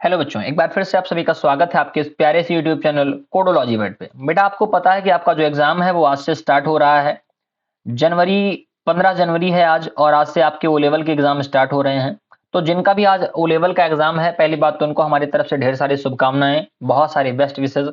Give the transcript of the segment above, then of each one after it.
Hello बच्चों, एक बार फिर से आप सभी का स्वागत है आपके इस प्यारे से यूट्यूब चैनल कोडोलॉजी वर्ड पे। बेटा, आपको पता है कि आपका जो एग्जाम है वो आज से स्टार्ट हो रहा है। जनवरी 15 जनवरी है आज, और आज से आपके ओ लेवल के एग्जाम स्टार्ट हो रहे हैं। तो जिनका भी आज ओ लेवल का एग्जाम है, पहली बात तो उनको हमारी तरफ से ढेर सारी शुभकामनाएं, बहुत सारी बेस्ट विशेष।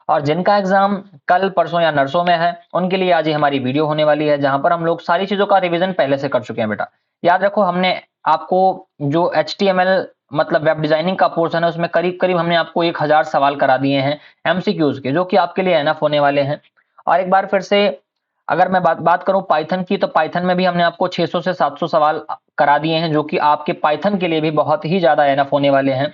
और जिनका एग्जाम कल परसों या नरसों में है, उनके लिए आज ही हमारी वीडियो होने वाली है, जहां पर हम लोग सारी चीजों का रिवीजन पहले से कर चुके हैं। बेटा याद रखो, हमने आपको जो HTML मतलब वेब डिजाइनिंग का पोर्शन है, उसमें करीब करीब हमने आपको 1000 सवाल करा दिए हैं MCQs के, जो कि आपके लिए एनफ होने वाले हैं। और एक बार फिर से अगर मैं बात बात करूं पाइथन की, तो पाइथन में भी हमने आपको 600 से 700 सवाल करा दिए हैं, जो कि आपके पाइथन के लिए भी बहुत ही ज्यादा एनफ होने वाले हैं।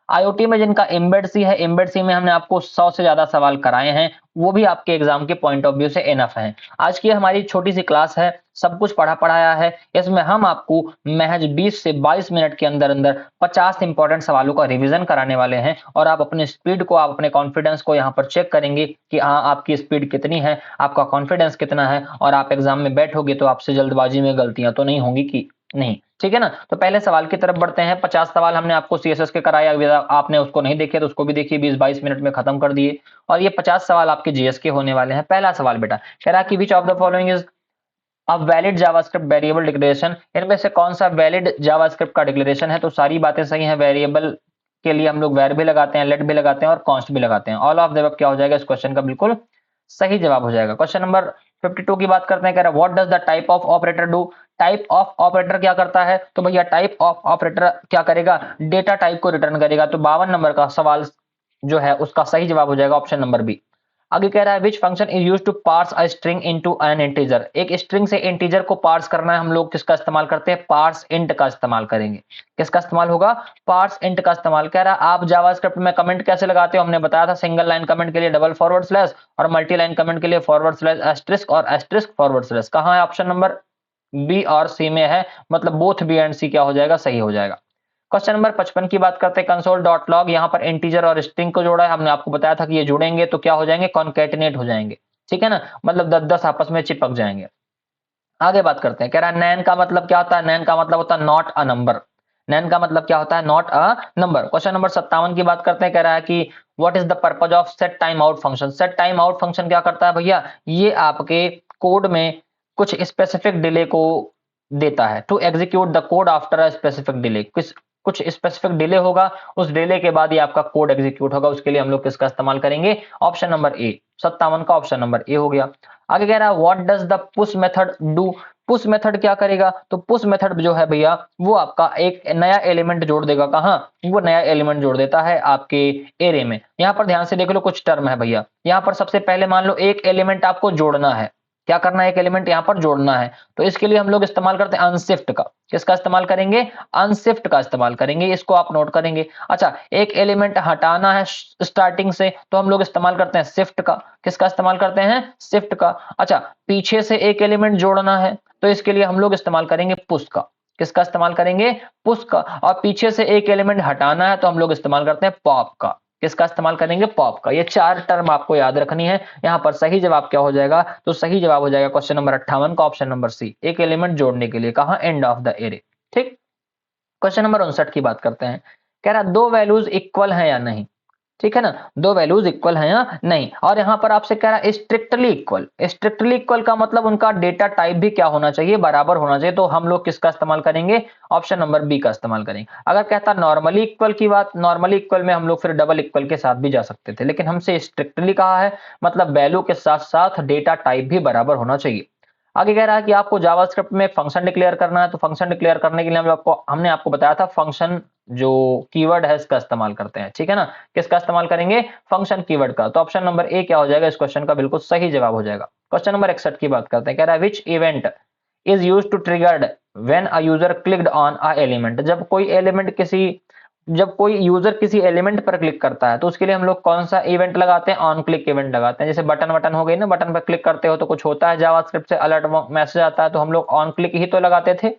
IoT में जिनका एम्बेड सी है, एम्बेड सी में हमने आपको 100 से ज्यादा सवाल कराए हैं, वो भी आपके एग्जाम के पॉइंट ऑफ व्यू से एनफ हैं। आज की हमारी छोटी सी क्लास है, सब कुछ पढ़ा पढ़ाया है। इसमें हम आपको महज 20 से 22 मिनट के अंदर अंदर 50 इंपॉर्टेंट सवालों का रिवीजन कराने वाले हैं, और आप अपने स्पीड को, आप अपने कॉन्फिडेंस को यहाँ पर चेक करेंगे कि हाँ, आपकी स्पीड कितनी है, आपका कॉन्फिडेंस कितना है, और आप एग्जाम में बैठोगे तो आपसे जल्दबाजी में गलतियां तो नहीं होंगी कि नहीं। ठीक है ना। तो पहले सवाल की तरफ बढ़ते हैं। 50 सवाल हमने आपको CSS के कराया, अगर आपने उसको नहीं देखे तो उसको भी देखिए, 20-22 मिनट में खत्म कर दिए। और ये 50 सवाल आपके GS के होने वाले हैं। पहला सवाल बेटा कह रहा है कि विच of the following is a valid JavaScript variable declaration. इनमें से कौन सा वैलिड जावास्क्रिप्ट का डिक्लेरेशन है? तो सारी बातें सही हैं। वेरिएबल के लिए हम लोग वैर भी लगाते हैं, लेट भी लगाते हैं और कॉन्स्ट भी लगाते हैं। ऑल ऑफ द अबव क्या हो जाएगा? इस क्वेश्चन का बिल्कुल सही जवाब हो जाएगा। क्वेश्चन नंबर 52 की बात करते हैं। कह रहा है what does the type of operator do. Type of operator क्या करता है? तो भैया टाइप ऑफ ऑपरेटर क्या करेगा? डेटा टाइप को रिटर्न करेगा। तो 52 नंबर का सवाल जो है उसका सही जवाब हो जाएगा ऑप्शन नंबर बी। आगे कह रहा है which function is use to parse a string into an integer. एक स्ट्रिंग से इंटीजर को पार्स करना है, हम लोग किसका इस्तेमाल करते हैं? पार्स इंट का इस्तेमाल करेंगे। किसका इस्तेमाल होगा? पार्स इंट का इस्तेमाल। कह रहा है आप जावास्क्रिप्ट में कमेंट कैसे लगाते हो? हमने बताया था, सिंगल लाइन कमेंट के लिए डबल फॉरवर्ड स्लैश, और मल्टी लाइन कमेंट के लिए फॉरवर्ड स्लैश एस्ट्रिस्क और एस्ट्रिस्क फॉरवर्ड स्लैश। कहां है? ऑप्शन नंबर बी और सी में है, मतलब बोथ बी एंड सी क्या हो जाएगा? सही हो जाएगा। क्वेश्चन नंबर 55 की बात करते हैं। कंसोल डॉट लॉग, यहाँ पर इंटीजर और स्ट्रिंग को जोड़ा है। हमने आपको बताया था कि ये जुड़ेंगे तो क्या हो जाएंगे? कॉन्केटिनेट हो जाएंगे। ठीक है ना, मतलब 10-10 आपस में चिपक जाएंगे। आगे बात करते हैं। कह रहा है नैन का मतलब क्या होता है? नैन का मतलब होता है नॉट अ नंबर। नैन का मतलब क्या होता है? Not a number. Question number 57 की बात करते हैं। कह रहा है कि what is the purpose of set time out function. Set time out function क्या करता है भैया? ये आपके कोड में कुछ स्पेसिफिक डिले को देता है। To execute the code after a specific delay, कुछ स्पेसिफिक डिले होगा, उस डिले के बाद ही आपका कोड एग्जीक्यूट होगा। उसके लिए हम लोग किसका इस्तेमाल करेंगे? Option number A. 57 का ऑप्शन नंबर ए हो गया। आगे कह रहा है what does the push method do. Push method क्या करेगा? तो पुश मेथड जो है भैया, वो आपका एक नया एलिमेंट जोड़ देगा। कहां? वो नया एलिमेंट जोड़ देता है आपके एरे में। यहां पर ध्यान से देख लो, कुछ टर्म है भैया। यहां पर सबसे पहले मान लो एक एलिमेंट आपको जोड़ना है। क्या करना है? एक एलिमेंट यहां पर जोड़ना है। तो इसके लिए हम लोग इस्तेमाल करते हैं अनशिफ्ट का। किसका इस्तेमाल करेंगे? अनशिफ्ट का इस्तेमाल करेंगे। इसको आप नोट करेंगे। अच्छा, एक एलिमेंट हटाना है स्टार्टिंग से, तो हम लोग इस्तेमाल करते हैं शिफ्ट का। किसका इस्तेमाल करते हैं? शिफ्ट का। अच्छा, पीछे से एक एलिमेंट जोड़ना है, तो इसके लिए हम लोग इस्तेमाल करेंगे पुश का। किसका इस्तेमाल करेंगे? पुश का। और पीछे से एक एलिमेंट हटाना है, तो हम लोग इस्तेमाल करते हैं पॉप का। किसका इस्तेमाल करेंगे? पॉप का। ये 4 टर्म आपको याद रखनी है। यहां पर सही जवाब क्या हो जाएगा? तो सही जवाब हो जाएगा क्वेश्चन नंबर 58 का ऑप्शन नंबर सी। एक एलिमेंट जोड़ने के लिए कहा? End of the array. ठीक। क्वेश्चन नंबर 59 की बात करते हैं। कह रहा दो वैल्यूज इक्वल हैं या नहीं। ठीक है ना, दो वैल्यूज इक्वल हैं या नहीं। और यहां पर आपसे कह रहा है स्ट्रिक्टली इक्वल। स्ट्रिक्टली इक्वल का मतलब उनका डेटा टाइप भी क्या होना चाहिए? बराबर होना चाहिए। तो हम लोग किसका इस्तेमाल करेंगे? ऑप्शन नंबर बी का इस्तेमाल करेंगे। अगर कहता नॉर्मली इक्वल की बात, नॉर्मली इक्वल में हम लोग फिर डबल इक्वल के साथ भी जा सकते थे, लेकिन हमसे स्ट्रिक्टली कहा है, मतलब वैल्यू के साथ साथ डेटा टाइप भी बराबर होना चाहिए। आगे कह रहा है कि आपको जावास्क्रिप्ट में फंक्शन डिक्लेयर करना है। तो फंक्शन डिक्लेयर करने के लिए हमने आपको बताया था, फंक्शन जो कीवर्ड है इसका इस्तेमाल करते हैं। ठीक है ना, किसका इस्तेमाल करेंगे? फंक्शन कीवर्ड का। तो ऑप्शन नंबर ए क्या हो जाएगा? इस क्वेश्चन का बिल्कुल सही जवाब हो जाएगा। क्वेश्चन नंबर 61 की बात करते हैं। कह रहा है which event is use to triggered when a user clicked on a element. जब कोई यूजर किसी एलिमेंट पर क्लिक करता है, तो उसके लिए हम लोग कौन सा इवेंट लगाते हैं? ऑन क्लिक इवेंट लगाते हैं। जैसे बटन वटन हो गई ना, बटन पर क्लिक करते हो तो कुछ होता है, जावास्क्रिप्ट से अलर्ट मैसेज आता है, तो हम लोग ऑन क्लिक ही तो लगाते थे।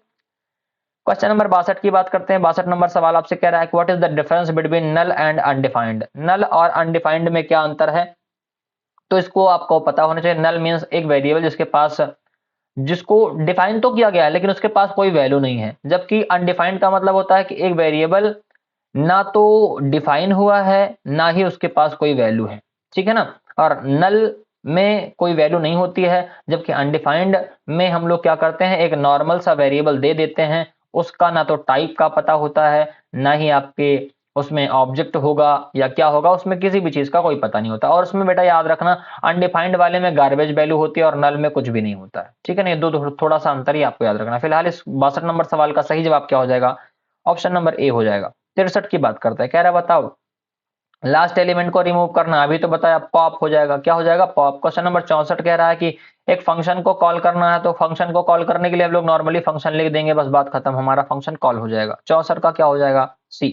क्वेश्चन नंबर 62 की बात करते हैं। 62 नंबर सवाल आपसे कह रहा है what is the difference between null and undefined. Null और अनडिफाइंड में क्या अंतर है? तो इसको आपको पता होना चाहिए। नल मींस एक वेरिएबल जिसको डिफाइन तो किया गया है, लेकिन उसके पास कोई वैल्यू नहीं है। जबकि अनडिफाइंड का मतलब होता है कि एक वेरिएबल ना तो डिफाइन हुआ है ना ही उसके पास कोई वैल्यू है, ठीक है ना। और नल में कोई वैल्यू नहीं होती है, जबकि अनडिफाइंड में हम लोग क्या करते हैं, एक नॉर्मल सा वेरिएबल दे देते हैं, उसका ना तो टाइप का पता होता है ना ही आपके उसमें ऑब्जेक्ट होगा या क्या होगा, उसमें किसी भी चीज का कोई पता नहीं होता। और उसमें बेटा याद रखना, अनडिफाइंड वाले में गार्बेज वैल्यू होती है और नल में कुछ भी नहीं होता है, ठीक है ना। ये दो थोड़ा सा अंतर ही आपको याद रखना। फिलहाल इस 62 नंबर सवाल का सही जवाब क्या हो जाएगा, ऑप्शन नंबर ए हो जाएगा। 63 की बात करते हैं, कह रहा है बताओ लास्ट एलिमेंट को रिमूव करना, अभी तो बताया पॉप हो जाएगा, क्या हो जाएगा पॉप। क्वेश्चन नंबर 64 कह रहा है कि एक फंक्शन को कॉल करना है, तो फंक्शन को कॉल करने के लिए हम लोग नॉर्मली फंक्शन लिख देंगे, बस बात खत्म, हमारा फंक्शन कॉल हो जाएगा। 64 का क्या हो जाएगा सी।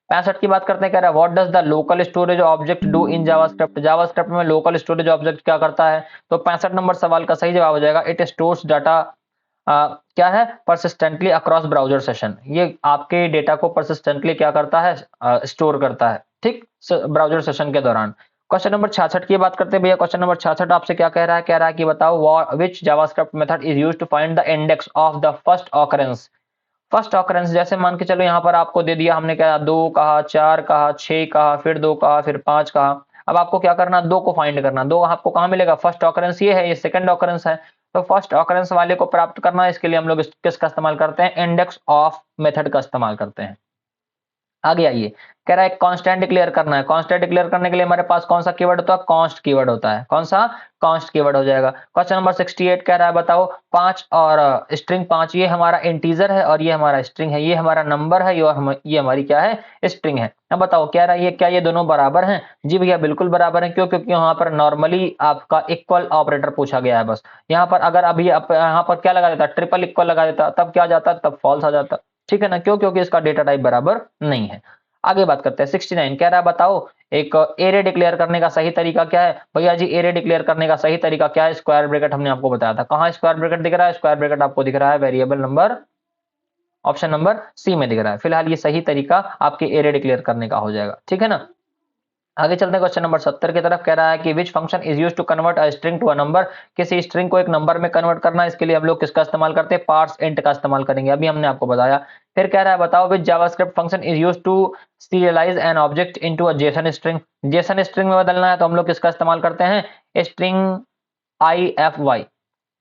65 की बात करते हैं, कह रहा है what does the local storage object do in JavaScript. JavaScript में लोकल स्टोरेज ऑब्जेक्ट क्या करता है, तो 65 नंबर सवाल का सही जवाब हो जाएगा इट स्टोर्स डाटा, क्या है, परसिस्टेंटली अक्रॉस ब्राउजर सेशन। ये आपके डेटा को परसिस्टेंटली क्या करता है, स्टोर करता है, ठीक, ब्राउजर सेशन के दौरान। क्वेश्चन नंबर 66 की बात करते हैं भैया। क्वेश्चन नंबर 66 आपसे क्या कह रहा है, कह रहा है कि बताओ which JavaScript method is used to find the index of the first occurrence. First occurrence जैसे मान के चलो यहाँ पर आपको दे दिया हमने, क्या दो कहा, चार कहा, छह कहा, फिर दो कहा, फिर पांच कहा। अब आपको क्या करना, दो को फाइंड करना। दो आपको कहाँ मिलेगा, फर्स्ट ऑकरेंस ये है, ये सेकंड ऑकरेंस है, तो फर्स्ट ऑकरेंस वाले को प्राप्त करना है, इसके लिए हम लोग किसका इस्तेमाल करते हैं, इंडेक्स ऑफ मेथड का इस्तेमाल करते हैं। आगे आइए, कह रहा है कांस्टेंट डिक्लेयर करना है। कांस्टेंट डिक्लेयर करने के लिए हमारे पास कौन सा कीवर्ड होता है, कांस्ट कीवर्ड होता है। कौन सा, कांस्ट कीवर्ड हो जाएगा। क्वेश्चन नंबर 68 कह रहा है बताओ पांच और स्ट्रिंग पांच, ये हमारा इंटीजर है और ये हमारा स्ट्रिंग है, ये हमारा नंबर है ये हमारी क्या है, स्ट्रिंग है। अब बताओ कह रहा है ये क्या ये दोनों बराबर हैं, जी भैया बिल्कुल बराबर है। क्यों, क्योंकि यहाँ पर नॉर्मली आपका इक्वल ऑपरेटर पूछा गया है बस। यहाँ पर अगर अभी यहाँ पर क्या लगा देता, ट्रिपल इक्वल लगा देता, तब क्या जाता, तब फॉल्स आ जाता, ठीक है ना। क्यों, क्योंकि इसका डेटा टाइप बराबर नहीं है। आगे बात करते हैं 69 कह रहा है बताओ एक एरे डिक्लेयर करने का सही तरीका क्या है। भैया जी एरे डिक्लेयर करने का सही तरीका क्या है, स्क्वायर ब्रैकेट हमने आपको बताया था। कहां स्क्वायर ब्रैकेट दिख रहा है, स्क्वायर ब्रैकेट आपको दिख रहा है variable number, option number C में दिख रहा है। फिलहाल ये सही तरीका आपके एरे डिक्लेयर करने का हो जाएगा, ठीक है ना। आगे चलते हैं क्वेश्चन नंबर 70 की तरफ। कह रहा है कि which function is used to convert a string to a number. किसी स्ट्रिंग को एक नंबर में कन्वर्ट करना है, इसके लिए हम लोग किसका इस्तेमाल करते हैं, पार्स इंट का इस्तेमाल करेंगे, अभी हमने आपको बताया। फिर कह रहा है बताओ which JavaScript function is used to serialize an object into a JSON string. JSON string में बदलना है तो हम लोग किसका इस्तेमाल करते हैं, स्ट्रिंग IFY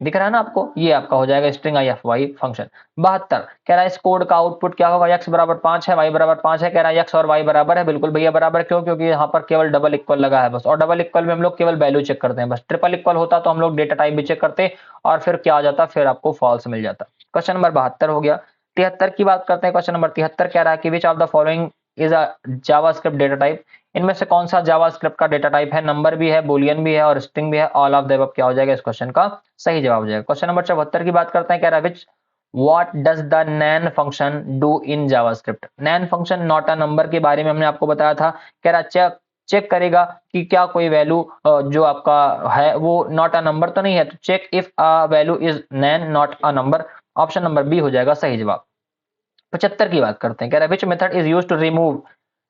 दिख रहा है ना आपको, ये आपका हो जाएगा स्ट्रिंग IFY फंक्शन। 72 कह रहा है इस कोड का आउटपुट क्या होगा, x बराबर 5 है, y बराबर 5 है। कह रहा है x और y बराबर है, बिल्कुल भैया बराबर। क्यों, क्योंकि यहाँ पर केवल डबल इक्वल लगा है बस, और डबल इक्वल में हम लोग केवल वैल्यू चेक करते हैं बस। ट्रिपल इक्वल होता तो हम लोग डेटा टाइप भी चेक करते और फिर क्या आ जाता, फिर आपको फॉल्स मिल जाता। क्वेश्चन नंबर 72 हो गया। 73 की बात करते हैं। क्वेश्चन नंबर 73 कह रहा है कि विच of the following is a JavaScript data type. इनमें से कौन सा जावास्क्रिप्ट का डेटा टाइप है, नंबर भी है, बूलियन भी है और स्ट्रिंग भी है। ऑल ऑफ द अबव क्या हो जाएगा, इस क्वेश्चन का सही जवाब हो जाएगा। क्वेश्चन नंबर 74 की बात करते हैं। कह रहा है which what does the NaN function do in JavaScript. NaN function not a number के बारे में हमने आपको बताया था। कह रहा चेक चेक करेगा कि क्या कोई वैल्यू जो आपका है वो नॉट अ नंबर तो नहीं है, तो check if a value is NaN not a number, option number B हो जाएगा सही जवाब। 75 की बात करते हैं। कह रहा है which method is use to remove.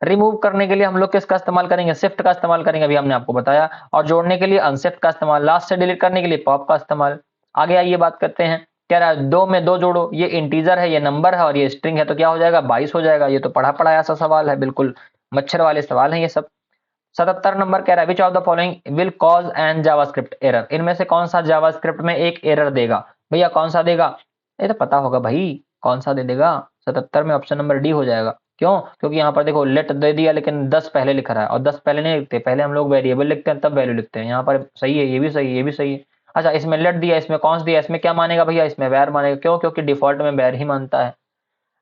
Remove करने के लिए हम लोग किसका इस्तेमाल करेंगे, शिफ्ट का इस्तेमाल करेंगे, अभी हमने आपको बताया। और जोड़ने के लिए अनशिफ्ट का इस्तेमाल, लास्ट से डिलीट करने के लिए पॉप का इस्तेमाल। आगे आइए बात करते हैं। कह रहा है दो में दो जोड़ो, ये इंटीजर है, ये नंबर है और ये स्ट्रिंग है, तो क्या हो जाएगा 22 हो जाएगा। ये तो पढ़ा पढ़ाया सा सवाल है, बिल्कुल मच्छर वाले सवाल हैं ये सब। 77 नंबर कह रहा है which of the following will cause an JavaScript error. इनमें से कौन सा जावास्क्रिप्ट में एक एरर देगा, भैया कौन सा देगा, ये तो पता होगा भाई, कौन सा दे देगा। 77 में ऑप्शन नंबर डी हो जाएगा। क्यों, क्योंकि यहाँ पर देखो लेट दे दिया लेकिन 10 पहले लिख रहा है, और 10 पहले नहीं लिखते, पहले हम लोग वेरिएबल लिखते हैं तब वैल्यू लिखते हैं। यहाँ पर सही है, ये भी सही है, ये भी सही है। अच्छा इसमें लेट दिया, इसमें कौन दिया, इसमें क्या मानेगा भैया, इसमें वैर मानेगा। क्यों, क्योंकि डिफॉल्ट में वैर ही मानता है।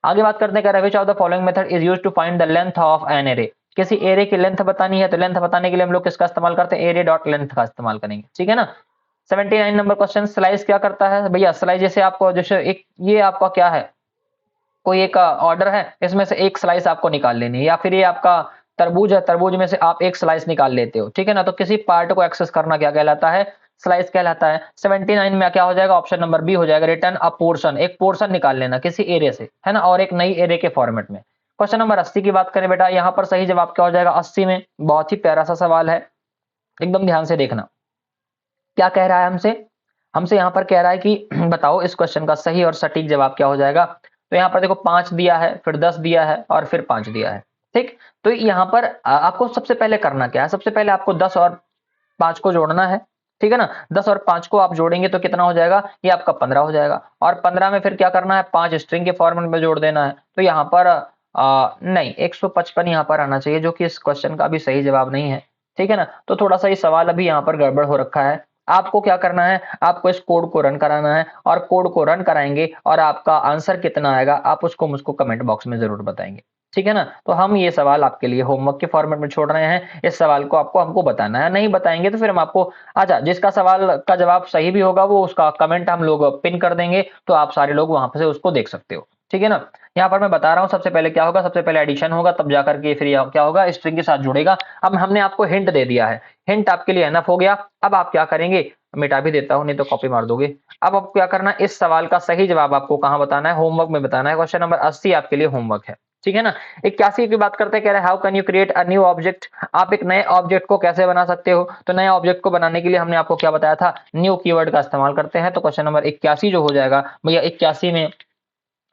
आगे बात करते हैं, कह रहा है which of the following method is used to find the length of an array. किसी एरे की लेंथ बतानी है तो लेंथ बताने के लिए हम लोग किसका इस्तेमाल करते हैं, एरे डॉट लेंथ का इस्तेमाल करेंगे, ठीक है ना। 79 नंबर क्वेश्चन, स्लाइस क्या करता है भैया। स्लाइस जैसे आपको जैसे एक ये आपका क्या है, कोई एक ऑर्डर है, इसमें से एक स्लाइस आपको निकाल लेनी है, या फिर ये आपका तरबूज है, तरबूज में से आप एक स्लाइस निकाल लेते हो, ठीक है ना। तो किसी पार्ट को एक्सेस करना क्या कहलाता है, स्लाइस कहलाता है। 79 में क्या हो जाएगा, ऑप्शन नंबर बी हो जाएगा, रिटर्न अ पोर्शन, एक पोर्शन निकाल लेना किसी एरिया से, है ना, और एक नई एरिया के फॉर्मेट में। क्वेश्चन नंबर 80 की बात करें बेटा, यहाँ पर सही जवाब क्या हो जाएगा 80 में, बहुत ही प्यारा सा सवाल है, एकदम ध्यान से देखना। क्या कह रहा है हमसे, हमसे यहाँ पर कह रहा है कि बताओ इस क्वेश्चन का सही और सटीक जवाब क्या हो जाएगा। तो यहाँ पर देखो 5 दिया है, फिर 10 दिया है और फिर 5 दिया है, ठीक। तो यहाँ पर आपको सबसे पहले करना क्या है, सबसे पहले आपको 10 और 5 को जोड़ना है, ठीक है ना। 10 और 5 को आप जोड़ेंगे तो कितना हो जाएगा, ये आपका 15 हो जाएगा। और 15 में फिर क्या करना है, 5 स्ट्रिंग के फॉर्मेट में जोड़ देना है। तो यहाँ पर नहीं 155 यहाँ पर आना चाहिए, जो कि इस क्वेश्चन का भी सही जवाब नहीं है, ठीक है ना। तो थोड़ा सा ये सवाल अभी यहाँ पर गड़बड़ हो रखा है। आपको क्या करना है, आपको इस कोड को रन कराना है, और कोड को रन कराएंगे और आपका आंसर कितना आएगा आप उसको मुझको कमेंट बॉक्स में जरूर बताएंगे, ठीक है ना। तो हम ये सवाल आपके लिए होमवर्क के फॉर्मेट में छोड़ रहे हैं, इस सवाल को आपको हमको बताना है, नहीं बताएंगे तो फिर हम आपको, अच्छा जिसका सवाल का जवाब सही भी होगा वो उसका कमेंट हम लोग पिन कर देंगे, तो आप सारे लोग वहां से उसको देख सकते हो, ठीक है ना। यहाँ पर मैं बता रहा हूँ सबसे पहले क्या होगा, सबसे पहले एडिशन होगा, तब जाकर के फिर क्या होगा, स्ट्रिंग के साथ जुड़ेगा। अब हमने आपको हिंट दे दिया है, हिंट आपके लिए एनफ हो गया। अब आप क्या करेंगे, मिटा भी देता हूं नहीं तो कॉपी मार दोगे। अब आपको क्या करना है, इस सवाल का सही जवाब आपको कहां बताना है, होमवर्क में बताना है। क्वेश्चन नंबर 80 आपके लिए होमवर्क है, ठीक है ना। 81 की बात करते हैं, कह रहे हैं how can you create a new object, आप एक नए ऑब्जेक्ट को कैसे बना सकते हो। तो नए ऑब्जेक्ट को बनाने के लिए हमने आपको क्या बताया था, न्यू कीवर्ड का इस्तेमाल करते हैं। तो क्वेश्चन नंबर 81 जो हो जाएगा भैया, 81 में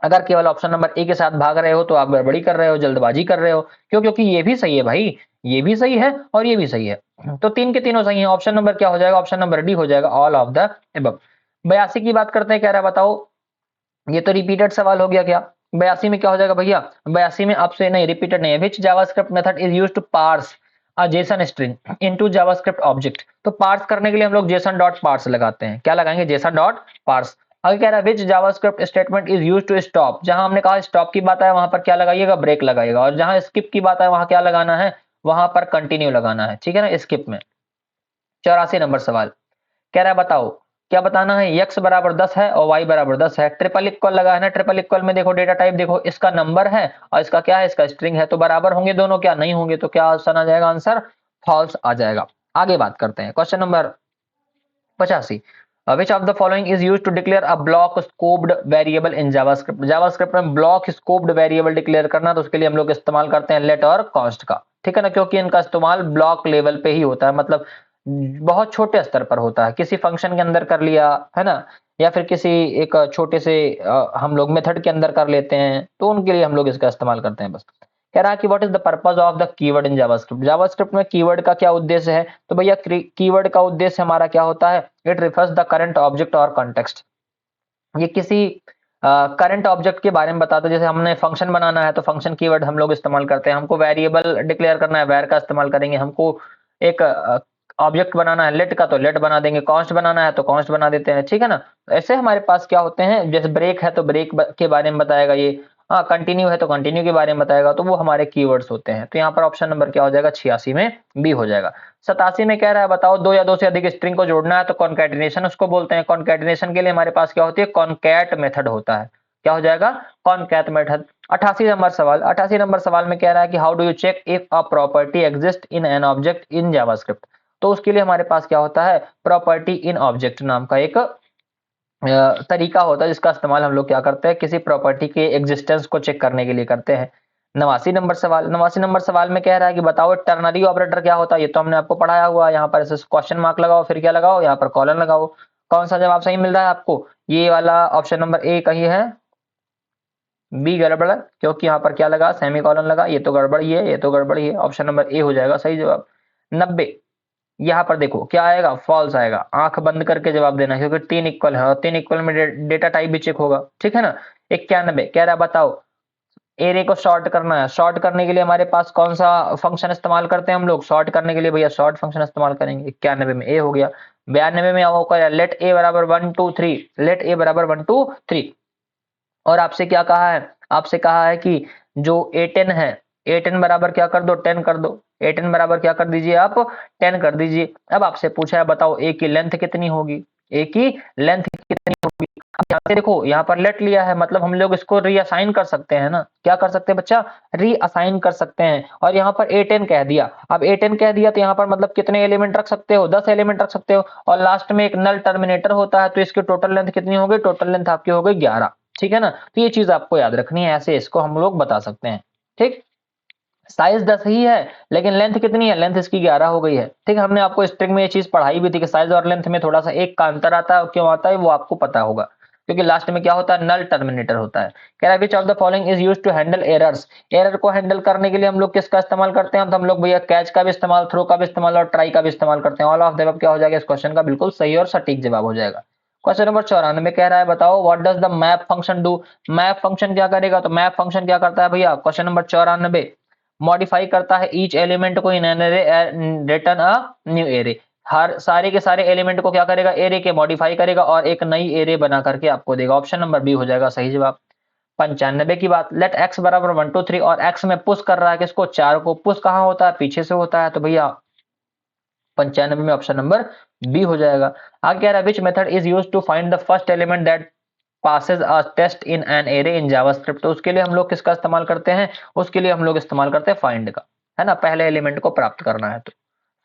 अगर केवल ऑप्शन नंबर ए के साथ भाग रहे हो तो आप गड़बड़ी कर रहे हो, जल्दबाजी कर रहे हो। क्यों, क्योंकि ये भी सही है भाई, ये भी सही है और ये भी सही है, तो तीन के तीनों सही है। ऑप्शन नंबर क्या हो जाएगा, ऑप्शन नंबर डी हो जाएगा, ऑल ऑफ द एबव। 82 की बात करते हैं, कह रहा है बताओ, ये तो रिपीटेड सवाल हो गया क्या। 82 में क्या हो जाएगा भैया, 82 में आपसे नहीं, रिपीटेड नहीं है। Which JavaScript method is used to parse a JSON string into JavaScript object. तो पार्स करने के लिए हम लोग जेसन डॉट पार्स लगाते हैं, क्या लगाएंगे, जेसन डॉट पार्स। आगे कह रहा है which JavaScript statement is used to stop, जहां हमने कहा स्टॉप की बात है वहां पर क्या लगाइएगा, ब्रेक लगाइएगा। और जहां स्किप की बात है वहां क्या लगाना है, वहां पर कंटिन्यू लगाना है, ठीक है ना, स्किप में। 84 नंबर सवाल, कह रहा है बताओ क्या बताना है, x बराबर 10 है और y बराबर 10 है, ट्रिपल इक्वल लगा है ना। ट्रिपल इक्वल में देखो डेटा टाइप देखो, इसका नंबर है और इसका क्या है, इसका स्ट्रिंग है। तो बराबर होंगे दोनों, क्या नहीं होंगे, तो क्या ऑप्शन आ जाएगा, आंसर फॉल्स आ जाएगा। आगे बात करते हैं, question number 85, which of the following is used to declare a block scoped variable in JavaScript. JavaScript में ब्लॉक स्कोप्ड वेरिएबल डिक्लेयर करना, तो उसके लिए हम लोग इस्तेमाल करते हैं लेट और कॉन्स्ट का, ठीक है ना। क्योंकि इनका इस्तेमाल ब्लॉक लेवल पे ही होता है, मतलब बहुत छोटे स्तर पर होता है, किसी फंक्शन के अंदर कर लिया है ना, या फिर किसी एक छोटे से हम लोग मेथड के अंदर कर लेते हैं, तो उनके लिए हम लोग इसका इस्तेमाल करते हैं बस। कह रहा है कि what is the purpose of the keyword in JavaScript, JavaScript में कीवर्ड का क्या उद्देश्य है। तो भैया कीवर्ड का उद्देश्य हमारा क्या होता है, it refers the current object और कॉन्टेक्स्ट। ये किसी करंट ऑब्जेक्ट के बारे में बताता है। जैसे हमने फंक्शन बनाना है तो फंक्शन कीवर्ड हम लोग इस्तेमाल करते हैं, हमको वेरिएबल डिक्लेयर करना है वेर का इस्तेमाल करेंगे, हमको एक ऑब्जेक्ट बनाना है लेट का तो लेट बना देंगे, कॉन्स्ट बनाना है तो कॉन्स्ट बना देते हैं, ठीक है ना। ऐसे हमारे पास क्या होते हैं, जैसे ब्रेक है तो ब्रेक के बारे में बताएगा ये, हाँ कंटिन्यू है तो कंटिन्यू के बारे में बताएगा, तो वो हमारे कीवर्ड्स होते हैं। तो यहाँ पर ऑप्शन नंबर क्या हो जाएगा, 86 में बी हो जाएगा। 87 में कह रहा है बताओ, दो या दो से अधिक स्ट्रिंग को जोड़ना है तो कॉन्कैटिनेशन उसको बोलते हैं। कॉन्कैटिनेशन के लिए हमारे पास क्या होती है, कॉन्कैट मेथड होता है, क्या हो जाएगा, कॉन्कैट मेथड। 88 नंबर सवाल, 88 नंबर सवाल में कह रहा है कि how do you check if a property exist in an object in JavaScript. तो उसके लिए हमारे पास क्या होता है, प्रॉपर्टी इन ऑब्जेक्ट नाम का एक तरीका होता है, जिसका इस्तेमाल हम लोग क्या करते हैं, किसी प्रॉपर्टी के एग्जिस्टेंस को चेक करने के लिए करते हैं। 89 नंबर सवाल, 89 नंबर सवाल में कह रहा है कि बताओ टर्नरी ऑपरेटर क्या होता है। ये तो हमने आपको पढ़ाया हुआ है, यहाँ पर ऐसे क्वेश्चन मार्क लगाओ, फिर क्या लगाओ, यहाँ पर कॉलन लगाओ। कौन सा जवाब सही मिल रहा है आपको, ये वाला ऑप्शन नंबर ए कहीं है, बी गड़बड़ है, क्योंकि यहाँ पर क्या लगा, सेमी कॉलन लगा, ये तो गड़बड़ ही है, ये तो गड़बड़ ही है। ऑप्शन नंबर ए हो जाएगा सही जवाब। 90, यहाँ पर देखो क्या आएगा, फॉल्स आएगा, आंख बंद करके जवाब देना, क्योंकि 3 इक्वल है और 3 इक्वल में डेटा टाइप भी चेक होगा, ठीक है ना। 91 कह रहा है बताओ एरे को सॉर्ट करना है, सॉर्ट करने के लिए हमारे पास कौन सा फंक्शन इस्तेमाल करते हैं हम लोग, सॉर्ट करने के लिए भैया सॉर्ट फंक्शन इस्तेमाल करेंगे। 91 में ए हो गया। 92 में आपको लेट ए बराबर 1 2 3, लेट ए बराबर 1 2 3। और आपसे क्या कहा है, आपसे कहा है कि जो A10 है, A10 बराबर क्या कर दो, 10 कर दो। A10 बराबर क्या कर दीजिए आप, 10 कर दीजिए। अब आपसे पूछा है बताओ ए की लेंथ कितनी होगी, ए की लेंथ कितनी होगी। अब यहाँ से देखो, यहाँ पर लेट लिया है, मतलब हम लोग इसको रीअसाइन कर सकते हैं ना, क्या कर सकते हैं बच्चा, रीअसाइन कर सकते हैं। और यहाँ पर A10 कह दिया, अब A10 कह दिया तो यहाँ पर मतलब कितने एलिमेंट रख सकते हो, 10 एलिमेंट रख सकते हो। और लास्ट में एक नल टर्मिनेटर होता है, तो इसकी टोटल लेंथ कितनी होगी, टोटल लेंथ आपकी हो गई 11, ठीक है ना। तो ये चीज आपको याद रखनी है, ऐसे इसको हम लोग बता सकते हैं, ठीक। साइज 10 ही है लेकिन लेंथ कितनी है, लेंथ इसकी 11 हो गई है, ठीक है। हमने आपको स्ट्रिंग में ये चीज पढ़ाई भी थी कि साइज और लेंथ में थोड़ा सा एक का अंतर आता है, क्यों आता है वो आपको पता होगा। क्योंकि लास्ट में क्या होता है, नल टर्मिनेटर होता है। कह रहा है which of the following is used to handle errors, error को हैंडल करने के लिए हम लोग किसका इस्तेमाल करते हैं, तो हम लोग भैया कैच का भी इस्तेमाल, थ्रो का भी इस्तेमाल और ट्राई का भी इस्तेमाल करते हैं। ऑल ऑफ द अबव क्या हो जाएगा इस क्वेश्चन का बिल्कुल सही और सटीक जवाब हो जाएगा। क्वेश्चन नंबर 94 कह रहा है बताओ what does the map function do, map function क्या करेगा, तो मैप फंक्शन क्या करता है भैया, क्वेश्चन नंबर 94 मॉडिफाई करता है ईच एलिमेंट को in an array return a new array, हर सारे के सारे एलिमेंट को क्या करेगा, एरे के मॉडिफाई करेगा और एक नई एरे बना करके आपको देगा। ऑप्शन नंबर बी हो जाएगा सही जवाब। 95 की बात, लेट एक्स बराबर 1 2 3 और एक्स में पुश कर रहा है किसको, 4 को, पुश कहाँ होता है, पीछे से होता है, तो भैया 95 में ऑप्शन नंबर बी हो जाएगा। आगे कह रहा है which method is used to find the first element that passes a test in an array in JavaScript, तो उसके लिए हम लोग किसका इस्तेमाल करते हैं, उसके लिए हम लोग इस्तेमाल करते हैं फाइंड का, है ना, पहले एलिमेंट को प्राप्त करना है तो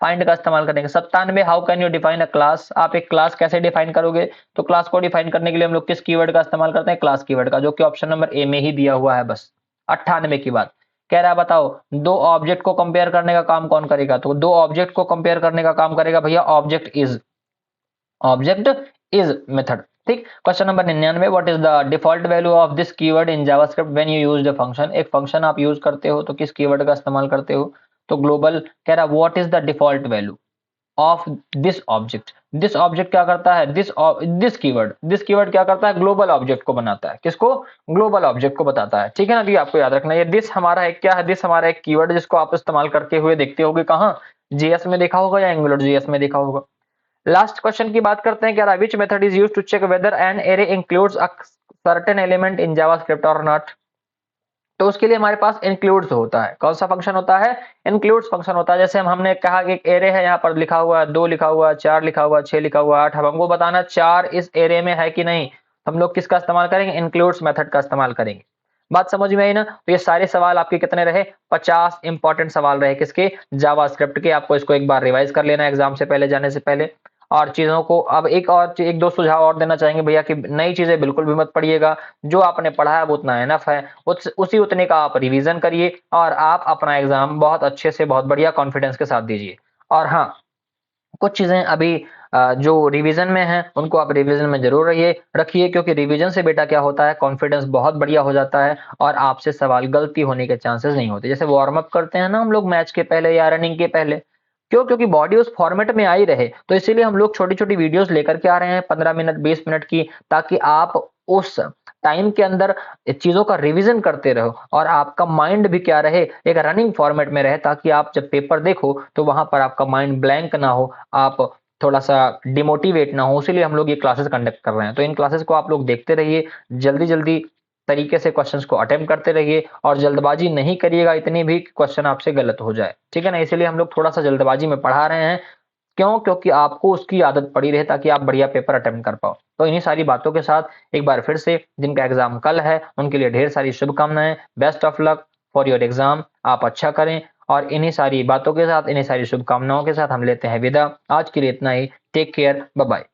फाइंड का इस्तेमाल करेंगे। 97 how can you define a class, आप एक क्लास कैसे डिफाइन करोगे, तो क्लास को डिफाइन करने के लिए हम लोग किस कीवर्ड का इस्तेमाल करते हैं, क्लास कीवर्ड का, जो कि ऑप्शन नंबर ए में ही दिया हुआ है बस। 98 की बात कह रहा है बताओ दो ऑब्जेक्ट को कंपेयर करने का काम कौन करेगा, तो दो ऑब्जेक्ट को कंपेयर करने का काम करेगा भैया ऑब्जेक्ट इज मेथड। ठीक, question number 99 what is the default value of this keyword in JavaScript when you used a function, एक फंक्शन आप यूज करते हो तो किस कीवर्ड का इस्तेमाल करते हो, तो ग्लोबल। कह रहा what is the default value of this object, this object क्या करता है, दिस कीवर्ड क्या करता है, ग्लोबल ऑब्जेक्ट को बनाता है, किसको, ग्लोबल ऑब्जेक्ट को बताता है। ठीक है ना, अभी आपको याद रखना ये दिस हमारा एक क्या है, दिस हमारा एक कीवर्ड जिसको आप इस्तेमाल करते हुए देखते होगे कहाँ, जेएस में देखा होगा या एंगुलर जेएस में देखा होगा। लास्ट क्वेश्चन की बात करते हैं, क्या which method is used to check whether an array includes a certain element in JavaScript और नॉट, तो उसके लिए हमारे पास इंक्लूड्स होता है, कौन सा फंक्शन होता है, इंक्लूड्स फंक्शन होता है। जैसे हमने कहा कि एक एरे है, यहाँ पर लिखा हुआ है 2 लिखा हुआ है, 4 लिखा हुआ है, 6 लिखा हुआ है, 8, अब हमको बताना 4 इस एरे में है कि नहीं, हम लोग किसका इस्तेमाल करेंगे, इंक्लूड्स मेथड का इस्तेमाल करेंगे। बात समझ में आई ना, तो ये सारे सवाल आपके कितने रहे, 50 इंपॉर्टेंट सवाल रहे किसके, जावास्क्रिप्ट के। आपको इसको एक बार रिवाइज कर लेना एग्जाम से पहले जाने से पहले। और चीजों को अब एक दो सुझाव और देना चाहेंगे भैया कि नई चीजें बिल्कुल भी मत पढ़िएगा, जो आपने पढ़ा है वो उतना इनफ है, उसी उतने का आप रिवीजन करिए और आप अपना एग्जाम बहुत अच्छे से बहुत बढ़िया कॉन्फिडेंस के साथ दीजिए। और हाँ, कुछ चीजें अभी जो रिवीजन में हैं उनको आप रिवीजन में जरूर रखिए, क्योंकि रिवीजन से बेटा क्या होता है, कॉन्फिडेंस बहुत बढ़िया हो जाता है और आपसे सवाल गलती होने के चांसेस नहीं होते। जैसे वार्म अप करते हैं ना हम लोग मैच के पहले या रनिंग के पहले, क्यों, क्योंकि बॉडी उस फॉर्मेट में आई रहे, तो इसीलिए हम लोग छोटी छोटी वीडियोस लेकर के आ रहे हैं 15 मिनट 20 मिनट की, ताकि आप उस टाइम के अंदर चीजों का रिवीजन करते रहो और आपका माइंड भी क्या रहे, एक रनिंग फॉर्मेट में रहे, ताकि आप जब पेपर देखो तो वहां पर आपका माइंड ब्लैंक ना हो, आप थोड़ा सा डिमोटिवेट ना हो। इसीलिए हम लोग ये क्लासेस कंडक्ट कर रहे हैं, तो इन क्लासेस को आप लोग देखते रहिए, जल्दी जल्दी तरीके से क्वेश्चंस को अटेम्प्ट करते रहिए और जल्दबाजी नहीं करिएगा इतनी भी क्वेश्चन आपसे गलत हो जाए। ठीक है ना, इसीलिए हम लोग थोड़ा सा जल्दबाजी में पढ़ा रहे हैं, क्यों, क्योंकि आपको उसकी आदत पड़ी रहे, ताकि आप बढ़िया पेपर अटेम्प्ट कर पाओ। तो इन्हीं सारी बातों के साथ एक बार फिर से जिनका एग्जाम कल है उनके लिए ढेर सारी शुभकामनाएं, best of luck for your exam, आप अच्छा करें। और इन्हीं सारी बातों के साथ, इन्हीं सारी शुभकामनाओं के साथ हम लेते हैं विदा। आज के लिए इतना ही, टेक केयर, बाय बाय।